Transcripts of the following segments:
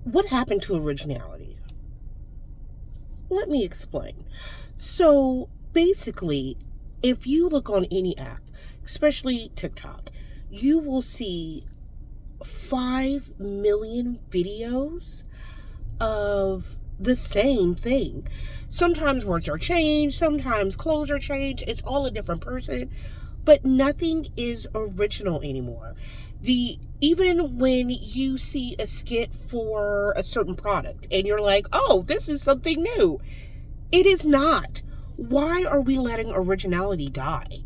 what happened to originality? Let me explain. So basically, if you look on any app, especially TikTok, you will see 5 million videos of the same thing. Sometimes words are changed, sometimes clothes are changed. It's all a different person, but nothing is original anymore. Even when you see a skit for a certain product and you're like, "Oh, this is something new." It is not. Why are we letting originality die?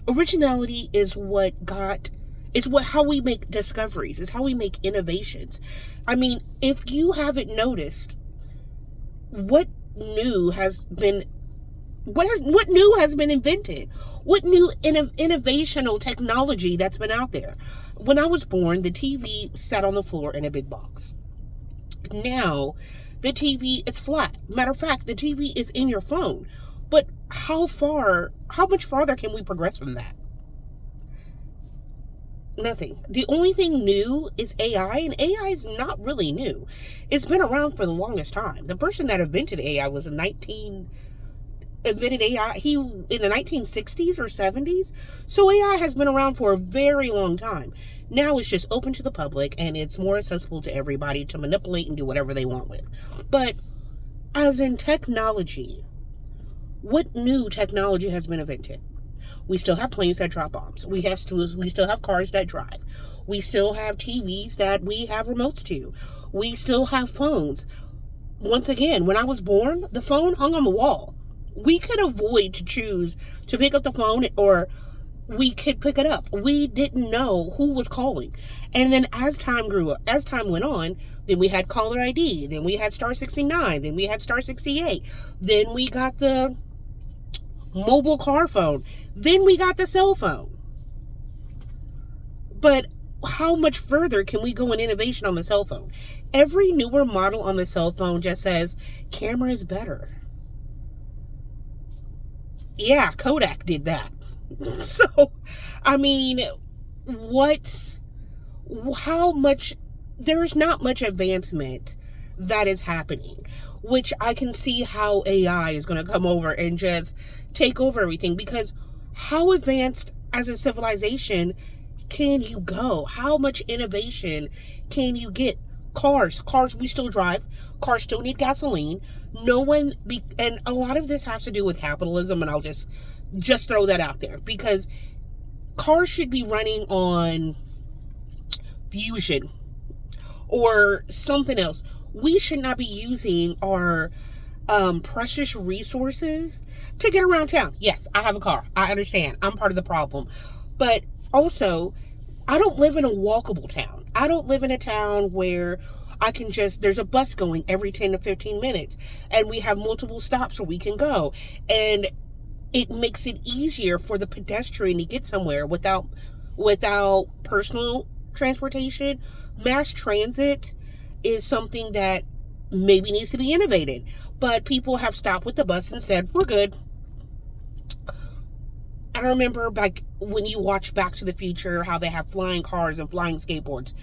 Originality is how we make discoveries, is how we make innovations. I mean, if you haven't noticed, what new has been what new has been invented? What new innovational technology that's been out there? When I was born, the TV sat on the floor in a big box. Now, the TV is flat. Matter of fact, the TV is in your phone. But how much farther can we progress from that? Nothing. The only thing new is AI, and AI is not really new. It's been around for the longest time. The person that invented AI was invented AI in the 1960s or 70s. So AI has been around for a very long time. Now it's just open to the public and it's more accessible to everybody to manipulate and do whatever they want with. But as in technology, what new technology has been invented? We still have planes that drop bombs. We still have cars that drive. We still have TVs that we have remotes to. We still have phones. Once again, when I was born, the phone hung on the wall. We could avoid to choose to pick up the phone, or we could pick it up. We didn't know who was calling. And then as time went on, then we had caller ID, then we had star 69, then we had star 68, then we got the mobile car phone, then we got the cell phone. But how much further can we go in innovation on the cell phone? Every newer model on the cell phone just says camera is better. Yeah, Kodak did that. So, I mean, there's not much advancement that is happening, which I can see how AI is going to come over and just take over everything, because how advanced as a civilization can you go? How much innovation can you get? Cars we still drive. Cars still need gasoline. And a lot of this has to do with capitalism, and I'll just throw that out there, because cars should be running on fusion or something else. We should not be using our precious resources to get around town. Yes, I have a car. I understand. I'm part of the problem. But also, I don't live in a walkable town. I don't live in a town where there's a bus going every 10 to 15 minutes and we have multiple stops where we can go. And it makes it easier for the pedestrian to get somewhere without personal transportation. Mass transit is something that maybe needs to be innovated, but people have stopped with the bus and said, we're good. I remember back when you watch Back to the Future, how they have flying cars and flying skateboards.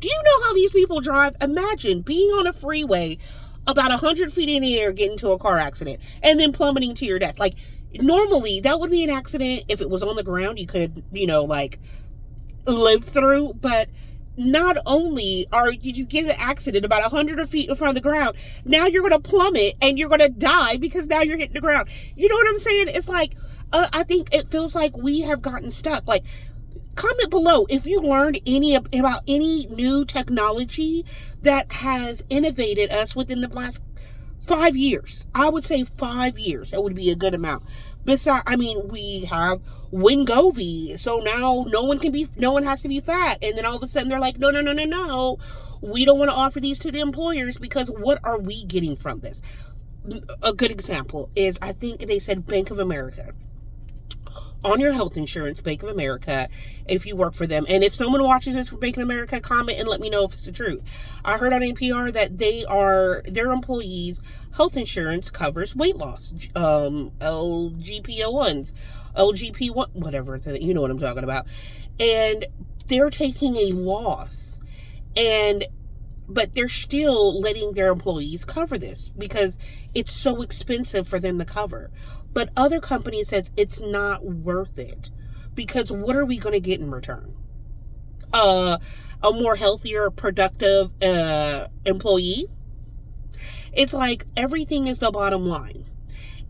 Do you know how these people drive? Imagine being on a freeway about 100 feet in the air, getting into a car accident, and then plummeting to your death. Like, normally, that would be an accident. If it was on the ground, you could, live through. But not only did you get an accident about 100 feet in front of the ground, now you're going to plummet and you're going to die because now you're hitting the ground. You know what I'm saying? It's like, I think it feels like we have gotten stuck. Like, comment below if you learned about any new technology that has innovated us within the last 5 years. I would say 5 years. That would be a good amount. We have Wingovie, so now no one has to be fat, and then all of a sudden they're like, no, we don't want to offer these to the employers, because what are we getting from this? A good example is, I think they said Bank of America. On your health insurance, Bank of America, if you work for them. And if someone watches this from Bank of America, comment and let me know if it's the truth. I heard on NPR that their employees' health insurance covers weight loss. LGP1, whatever, you know what I'm talking about. And they're taking a loss. And but they're still letting their employees cover this because it's so expensive for them to cover. But other companies says it's not worth it because what are we going to get in return? A more healthier, productive employee. It's like everything is the bottom line.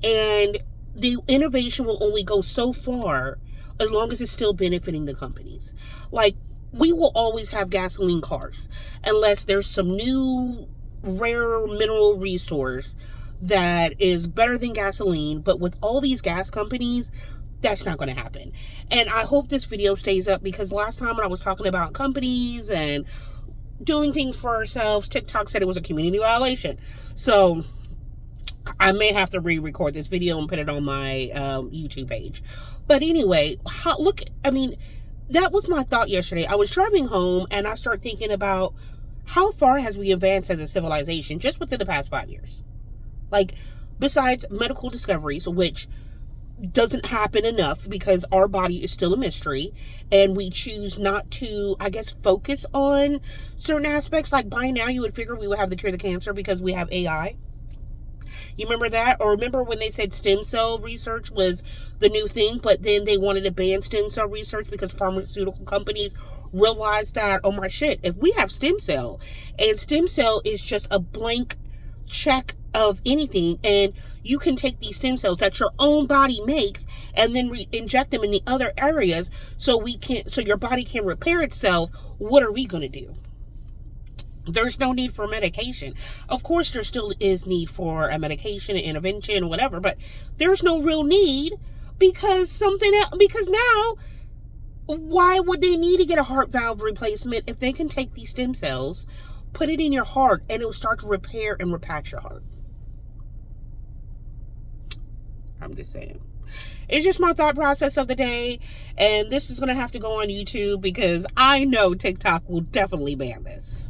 And the innovation will only go so far as long as it's still benefiting the companies. Like, we will always have gasoline cars unless there's some new rare mineral resource that is better than gasoline. But with all these gas companies, that's not going to happen. And I hope this video stays up because last time when I was talking about companies and doing things for ourselves, TikTok said it was a community violation. So I may have to re-record this video and put it on my YouTube page. But anyway, that was my thought yesterday. I was driving home and I started thinking about how far has we advanced as a civilization just within the past 5 years. Like, besides medical discoveries, which doesn't happen enough because our body is still a mystery and we choose not to, I guess, focus on certain aspects. Like, by now you would figure we would have the cure to cancer because we have AI. You remember that? Or remember when they said stem cell research was the new thing, but then they wanted to ban stem cell research because pharmaceutical companies realized that, oh my shit, if we have stem cell, and stem cell is just a blank check of anything, and you can take these stem cells that your own body makes and then inject them in the other areas so your body can repair itself. What are we going to do? There's no need for medication. Of course, there still is need for a medication, an intervention, whatever, but there's no real need because now, why would they need to get a heart valve replacement if they can take these stem cells, put it in your heart, and it will start to repair and repatch your heart? I'm just saying. It's just my thought process of the day, and this is going to have to go on YouTube because I know TikTok will definitely ban this.